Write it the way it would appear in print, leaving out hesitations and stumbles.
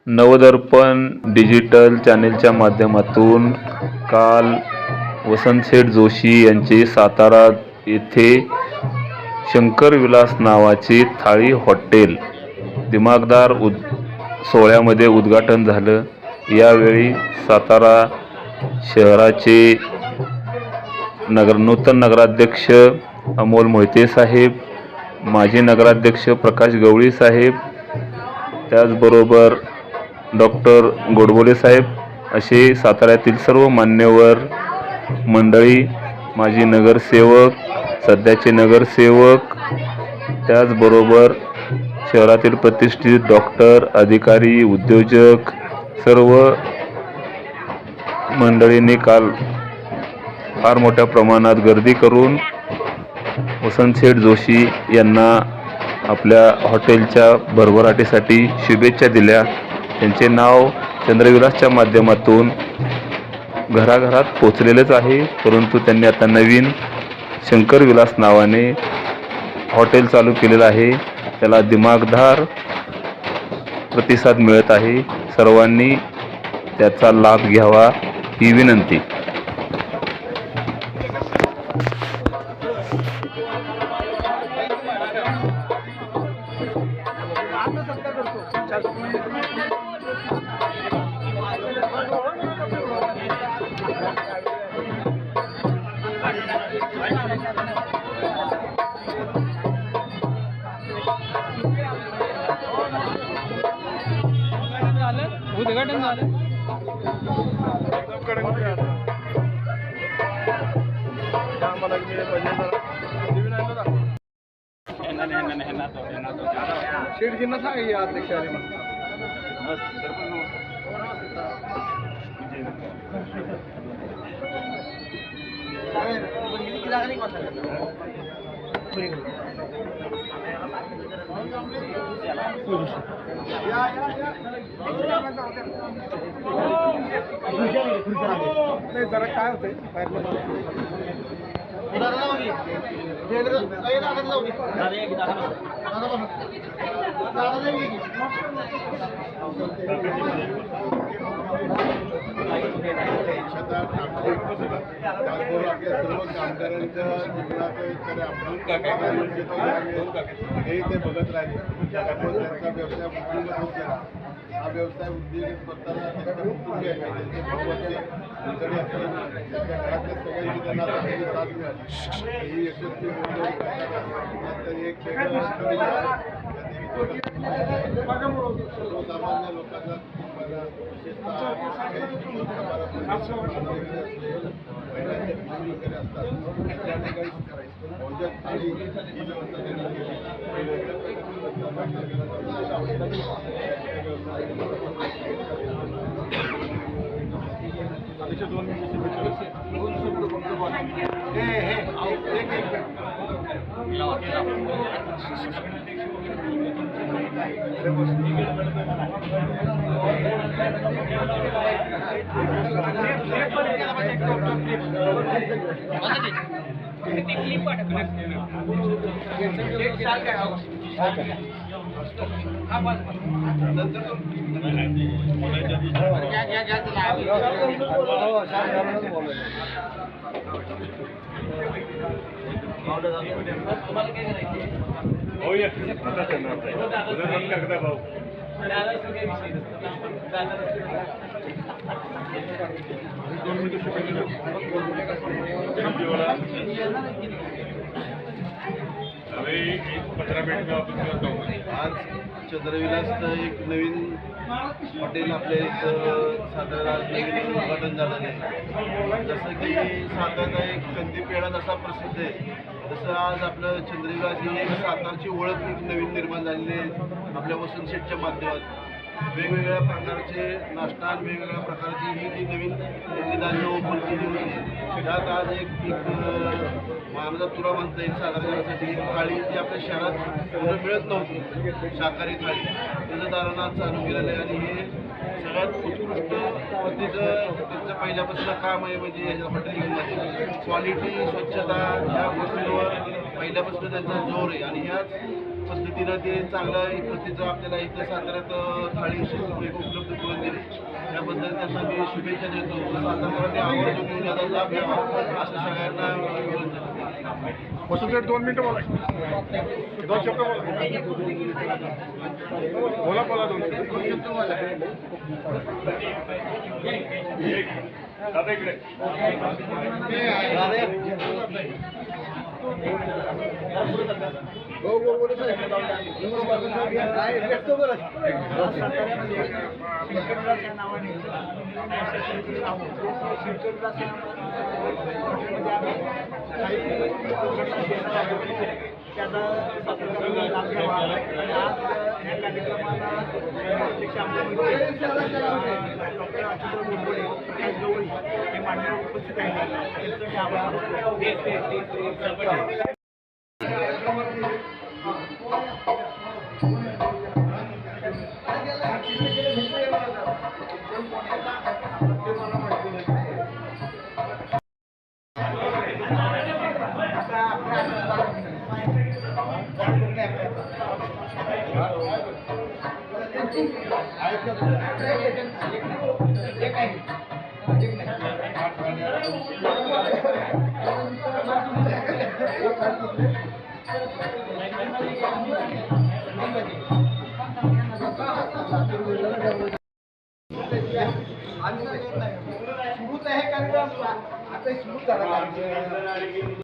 Navdarpan digital चॅनेलच्या माध्यमातून काल वसंतशेठ जोशी यांचे सातारा येथे शंकर विलास नावाचे थाळी हॉटेल दिमाखदार सोहळ्यामध्ये उद्घाटन झालं। यावेळी सातारा शहराचे नूतन नगराध्यक्ष अमोल मोहिते साहेब, माजी नगराध्यक्ष प्रकाश गवळी साहेब, त्याचबरोबर डॉक्टर गोडबोले साहेब असे साताऱ्यातील सर्व मान्यवर मंडळी, माजी नगरसेवक, सध्याचे नगरसेवक, त्याचबरोबर शहरातील प्रतिष्ठित डॉक्टर, अधिकारी, उद्योजक सर्व मंडळींनी काल फार मोठ्या प्रमाणात गर्दी करून वसंतशेठ जोशी यांना आपल्या हॉटेलच्या भरभराटीसाठी शुभेच्छा दिल्या। त्यांचे नाव चंद्रविलासच्या माध्यमातून घराघरात पोचलेलेच आहे, परंतु त्यांनी आता नवीन शंकर विलास नावाने हॉटेल चालू केलेलं आहे। त्याला दिमाखदार प्रतिसाद मिळत आहे। सर्वांनी त्याचा लाभ घ्यावा ही विनंती। उद्घाटन झालं। शेडजींना सांगा अध्यक्ष आले म्हणून। जरा काय होतंय त्याचबरोबर आपल्या सर्व कामगारांच्या हे ते बघत राहिले, त्यामुळे त्यांचा व्यवसाय वृद्धिंगत होत गेला। हा व्यवसाय वृद्धिंगत करताना त्यांच्या कुटुंबीय आहेत, त्यांचे भाऊ असते, मंडळी असतील, त्यांच्या घरातल्या सगळ्यांनी त्यांना चांगली साथ मिळाली। ही यशस्वी मोहीम तर एक सर्वसामान्य लोकांचा विशेषतः महिलांचे वगैरे असतात त्यांनी काही भोजन थाळी ही व्यवस्था त्यांनी आज चंद्रविलासचं एक नवीन हॉटेल आपल्या इथं सातारा नवीन उद्घाटन झालेलं आहे। जसं की सातारा एक कंदी पेढा जसा प्रसिद्ध आहे, तसं आज आपलं चंद्रविलास ही एक सातारची ओळख नवीन निर्माण झालेली आहे आपल्या वसंतशेठच्या माध्यमातून। वेगवेगळ्या प्रकारचे नाश्ता आणि वेगवेगळ्या प्रकारची ही जी नवीन निदान ओपन केली होती, त्यात आज एक माझा तुला म्हणता येईल साधारणसाठी एक थाळी जी आपल्या शहरात मिळत नव्हती, शाकाहारी थाळी, त्याचं दारानं आज चालू केलेलं आहे। आणि हे सगळ्यात उत्कृष्ट पद्धतीचं त्यांचं पहिल्यापासून काम आहे, म्हणजे याच्या हॉटेलिंगमध्ये क्वालिटी, स्वच्छता या गोष्टींवर पहिल्यापासून त्यांचा जोर आहे। आणि ह्याच पद्धतीनं ते चांगल्या पद्धतीचं आपल्याला इथं साताऱ्यात थाळी उपलब्ध करून दिली. त्याबद्दल त्यांना मी शुभेच्छा देतो. साताऱ्यामध्ये आवर्जून घेऊन याचा लाभ घ्यावा असं सगळ्यांना विनंती. वसंत 2 मिनिटं बोला, 2 शब्द बोला, बोला 2 शब्द बोला. त्याचा साताऱ्याला लाभ घ्यावा आणि आज ह्या कार्यक्रमाला अध्यक्ष डॉक्टर अच्युतराव गोडबोले प्रकाश गवळी हे मान्यवर उपस्थित आहेत. त्यांचं मी आभार मानतो. सुरूच आहे कार्यक्रम आता सुरू झाला.